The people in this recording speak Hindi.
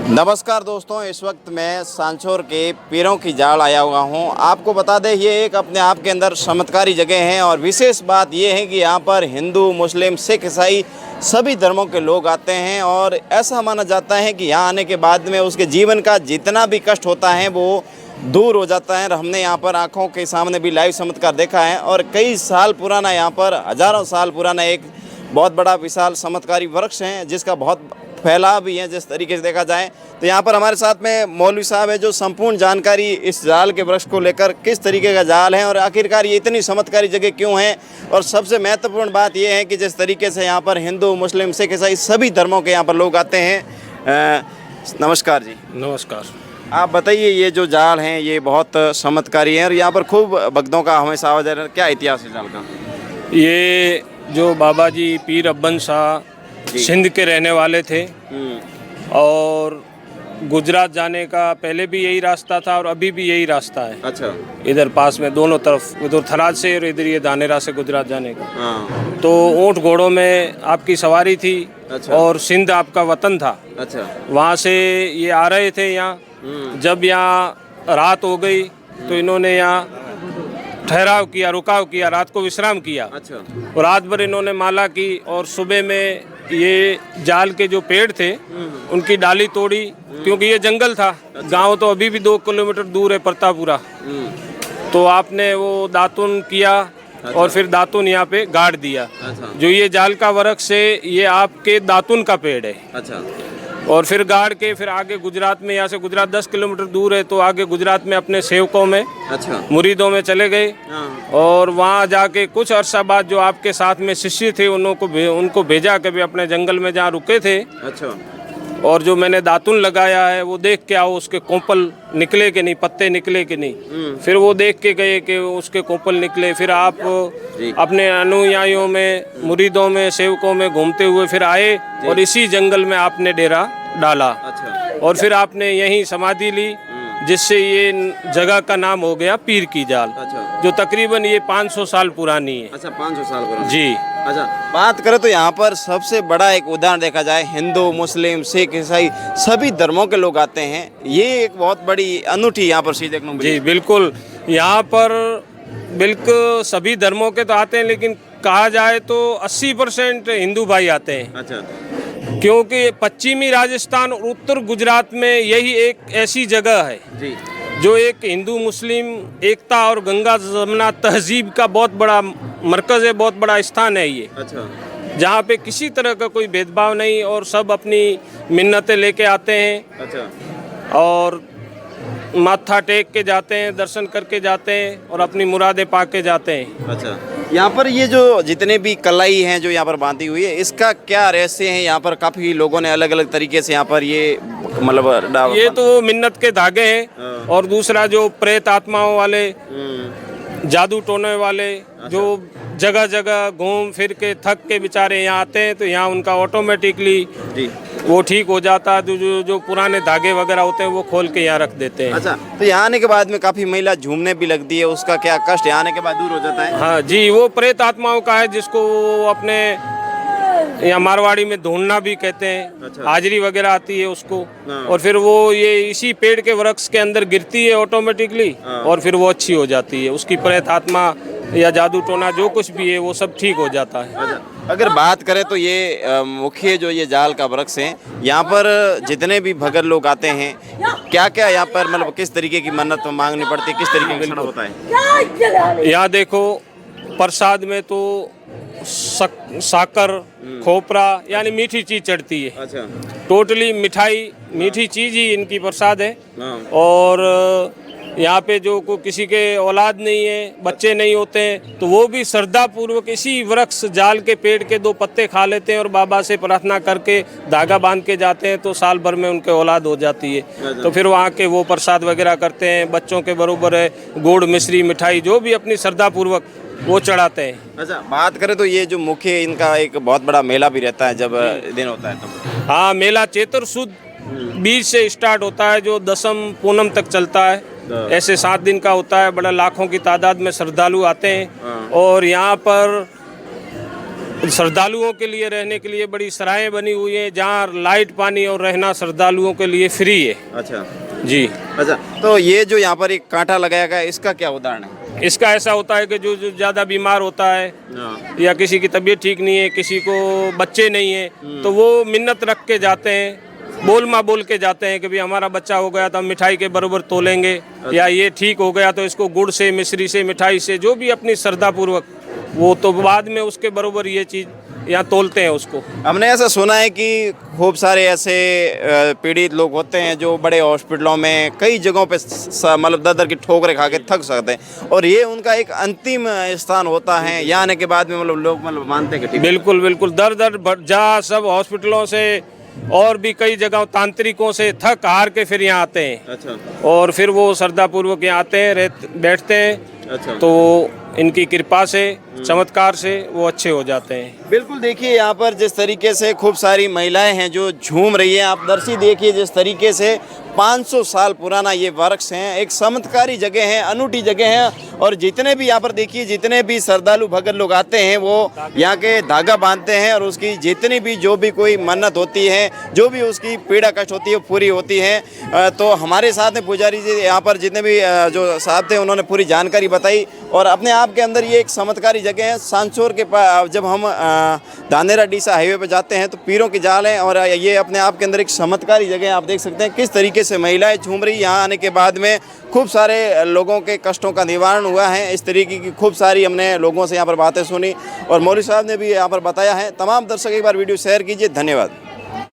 नमस्कार दोस्तों, इस वक्त मैं सांचौर के पीरों की जाड़ आया हुआ हूं। आपको बता दें, ये एक अपने आप के अंदर चमत्कारी जगह है और विशेष बात ये है कि यहाँ पर हिंदू, मुस्लिम, सिख, ईसाई सभी धर्मों के लोग आते हैं और ऐसा माना जाता है कि यहाँ आने के बाद में उसके जीवन का जितना भी कष्ट होता है वो दूर हो जाता है। और हमने यहाँ पर आँखों के सामने भी लाइव चमत्कार देखा है और कई साल पुराना, यहाँ पर हज़ारों साल पुराना एक बहुत बड़ा विशाल चमत्कारी वृक्ष है जिसका बहुत फैलाव भी है। जिस तरीके से देखा जाए तो यहाँ पर हमारे साथ में मौलवी साहब है जो संपूर्ण जानकारी इस जाल के वृक्ष को लेकर, किस तरीके का जाल है और आखिरकार ये इतनी चमत्कारी जगह क्यों है, और सबसे महत्वपूर्ण बात ये है कि जिस तरीके से यहाँ पर हिंदू, मुस्लिम, सिख, ईसाई सभी धर्मों के यहाँ पर लोग आते हैं। नमस्कार जी। नमस्कार। आप बताइए, ये जो जाल हैं ये बहुत चमत्कारी है और यहाँ पर खूब भक्तों का हमेशा आवाज़ है, क्या इतिहास है जाल का? ये जो बाबा जी पीर अब्बन शाह सिंध के रहने वाले थे और गुजरात जाने का पहले भी यही रास्ता था और अभी भी यही रास्ता है। अच्छा। इधर पास में दोनों तरफ, उधर थराद से और इधर ये दानेरा से गुजरात जाने का। हाँ। तो ऊँट घोड़ों में आपकी सवारी थी। अच्छा। और सिंध आपका वतन था। अच्छा। वहाँ से ये आ रहे थे यहाँ। जब यहाँ रात हो गई तो इन्होंने यहाँ ठहराव किया, रुकाव किया, रात को विश्राम किया। अच्छा। और रात भर इन्होंने माला की और सुबह में ये जाल के जो पेड़ थे उनकी डाली तोड़ी, क्योंकि ये जंगल था। गांव तो अभी भी 2 किलोमीटर दूर है, प्रतापुरा। तो आपने वो दातुन किया। अच्छा। और फिर दातुन यहाँ पे गाड़ दिया। अच्छा। जो ये जाल का वृक्ष है ये आपके दातुन का पेड़ है। अच्छा। और फिर गाड़ के फिर आगे गुजरात में, यहाँ से गुजरात 10 किलोमीटर दूर है, तो आगे गुजरात में अपने सेवकों में, अच्छा, मुरीदों में चले गए। और वहाँ जाके कुछ अरसा बाद जो आपके साथ में शिष्य थे उनको भेजा कि अपने जंगल में जहाँ रुके थे। अच्छा। और जो मैंने दातुन लगाया है वो देख के आओ, उसके कोंपल निकले कि नहीं, पत्ते निकले कि नहीं। फिर वो देख के गए कि उसके कोंपल निकले। फिर आप अपने अनुयायियों में, मुरीदों में, सेवकों में घूमते हुए फिर आए और इसी जंगल में आपने डेरा डाला। अच्छा। और फिर आपने यहीं समाधि ली, जिससे ये जगह का नाम हो गया पीर की जाल। अच्छा। जो तकरीबन ये 500 साल पुरानी है। अच्छा, 500 साल पुरानी जी। अच्छा, बात करें तो यहाँ पर सबसे बड़ा एक उदाहरण देखा जाए, हिंदू, मुस्लिम, सिख, ईसाई सभी धर्मों के लोग आते हैं। ये एक बहुत बड़ी अनूठी यहाँ पर चीज़ देखने को मिली। जी बिल्कुल, यहाँ पर बिल्कुल सभी धर्मों के तो आते हैं, लेकिन कहा जाए तो 80% हिंदू भाई आते हैं। अच्छा। क्योंकि पश्चिमी राजस्थान और उत्तर गुजरात में यही एक ऐसी जगह है जी, जो एक हिंदू मुस्लिम एकता और गंगा जमुना तहजीब का बहुत बड़ा मरकज़ है, बहुत बड़ा स्थान है ये। अच्छा। जहाँ पे किसी तरह का कोई भेदभाव नहीं और सब अपनी मिन्नतें लेके आते हैं। अच्छा। और माथा टेक के जाते हैं, दर्शन करके जाते हैं और अपनी मुरादें पा के जाते हैं। अच्छा। यहाँ पर ये जो जितने भी कलाई हैं जो यहाँ पर बांधी हुई है, इसका क्या रहस्य है? यहाँ पर काफ़ी लोगों ने अलग अलग तरीके से यहाँ पर ये मतलब ये तो मिन्नत के धागे हैं। और दूसरा जो प्रेत आत्माओं वाले, जादू टोने वाले, जो जगह जगह घूम फिर के थक के बेचारे यहाँ आते हैं, तो यहाँ उनका ऑटोमेटिकली वो ठीक हो जाता है। जो पुराने धागे वगैरह होते हैं वो खोल के यहाँ रख देते हैं। अच्छा। तो यहाँ आने के बाद में काफ़ी महिला झूमने भी लगती है, उसका क्या कष्ट यहाँ आने के बाद दूर हो जाता है? हाँ जी, वो प्रेत आत्माओं का है, जिसको वो अपने यहाँ मारवाड़ी में ढूंढना भी कहते हैं। अच्छा। हाजिरी वगैरह आती है उसको। और फिर वो ये इसी पेड़ के वृक्ष के अंदर गिरती है ऑटोमेटिकली और फिर वो अच्छी हो जाती है। उसकी प्रेत आत्मा या जादू टोना जो कुछ भी है वो सब ठीक हो जाता है। अच्छा। अगर बात करें तो ये मुख्य जो ये जाल का वृक्ष है, यहाँ पर जितने भी भगत लोग आते हैं, क्या क्या यहाँ पर मतलब किस तरीके की मन्नत मांगनी पड़ती है, किस तरीके का होता है? यहाँ देखो, प्रसाद में तो साकर, खोपरा यानी मीठी चीज चढ़ती है। अच्छा। टोटली मिठाई, मीठी चीज ही इनकी प्रसाद है। और यहाँ पे जो को किसी के औलाद नहीं है, बच्चे नहीं होते हैं, तो वो भी श्रद्धा पूर्वक इसी वृक्ष जाल के पेड़ के 2 पत्ते खा लेते हैं और बाबा से प्रार्थना करके धागा बांध के जाते हैं, तो साल भर में उनके औलाद हो जाती है। तो फिर वहाँ के वो प्रसाद वगैरह करते हैं, बच्चों के बरोबर है गुड़, मिश्री, मिठाई जो भी अपनी श्रद्धा पूर्वक वो चढ़ाते हैं। अच्छा। बात करें तो ये जो मुख्य इनका एक बहुत बड़ा मेला भी रहता है जब दिन होता है तो? हाँ, मेला चैत्र शुद्ध बीज से स्टार्ट होता है, जो दसम पूनम तक चलता है। ऐसे 7 दिन का होता है। बड़ा लाखों की तादाद में श्रद्धालु आते हैं। और यहाँ पर श्रद्धालुओं के लिए रहने के लिए बड़ी सराहें बनी हुई हैं, जहाँ लाइट पानी और रहना श्रद्धालुओं के लिए फ्री है। अच्छा जी। अच्छा, तो ये जो यहाँ पर एक कांटा लगाया गया है, इसका क्या उदाहरण है? इसका ऐसा होता है कि जो जो ज़्यादा बीमार होता है या किसी की तबीयत ठीक नहीं है, किसी को बच्चे नहीं है, तो वो मिन्नत रख के जाते हैं, बोल के जाते हैं कि भाई हमारा बच्चा हो गया तो हम मिठाई के बराबर तोलेंगे, या ये ठीक हो गया तो इसको गुड़ से, मिश्री से, मिठाई से, जो भी अपनी श्रद्धा पूर्वक, वो तो बाद में उसके बराबर ये चीज़ यहाँ तोलते हैं उसको। हमने ऐसा सुना है कि खूब सारे ऐसे पीड़ित लोग होते हैं जो बड़े हॉस्पिटलों में कई जगहों पे मतलब दर की ठोकरें खा के थक सकते हैं, और ये उनका एक अंतिम स्थान होता है। यहाँ आने के बाद में मतलब लोग मतलब मानते हैं कि बिल्कुल बिल्कुल, दर जहाँ सब हॉस्पिटलों से और भी कई जगह तांत्रिकों से थक हार के फिर यहाँ आते हैं। अच्छा। और फिर वो श्रद्धा पूर्वक यहाँ आते हैं, बैठते हैं। अच्छा। तो इनकी कृपा से, चमत्कार से वो अच्छे हो जाते हैं। बिल्कुल, देखिए यहाँ पर जिस तरीके से खूब सारी महिलाएं हैं जो झूम रही हैं, आप दर्शी देखिए जिस तरीके से 500 साल पुराना ये वृक्ष है, एक चमत्कारी जगह है, अनूठी जगह है। और जितने भी यहाँ पर देखिए, जितने भी श्रद्धालु भगत लोग आते हैं वो यहाँ के धागा बांधते हैं, और उसकी जितनी भी जो भी कोई मन्नत होती है, जो भी उसकी पीड़ा कष्ट होती है वो पूरी होती है। तो हमारे साथ में पुजारी जी यहाँ पर जितने भी जो साहब थे उन्होंने पूरी जानकारी बताई, और अपने आप के अंदर ये एक चमत्कारी जगह है। सांचौर के पास जब हम धानेरा डीसा हाईवे पे जाते हैं तो पीरों की जाल है, और ये अपने आप के अंदर एक चमत्कारी जगह है। आप देख सकते हैं किस तरीके से महिलाएं झूम रही। यहाँ आने के बाद में खूब सारे लोगों के कष्टों का निवारण हुआ है। इस तरीके की खूब सारी हमने लोगों से यहाँ पर बातें सुनी, और मौलवी साहब ने भी यहाँ पर बताया है। तमाम दर्शक एक बार वीडियो शेयर कीजिए। धन्यवाद।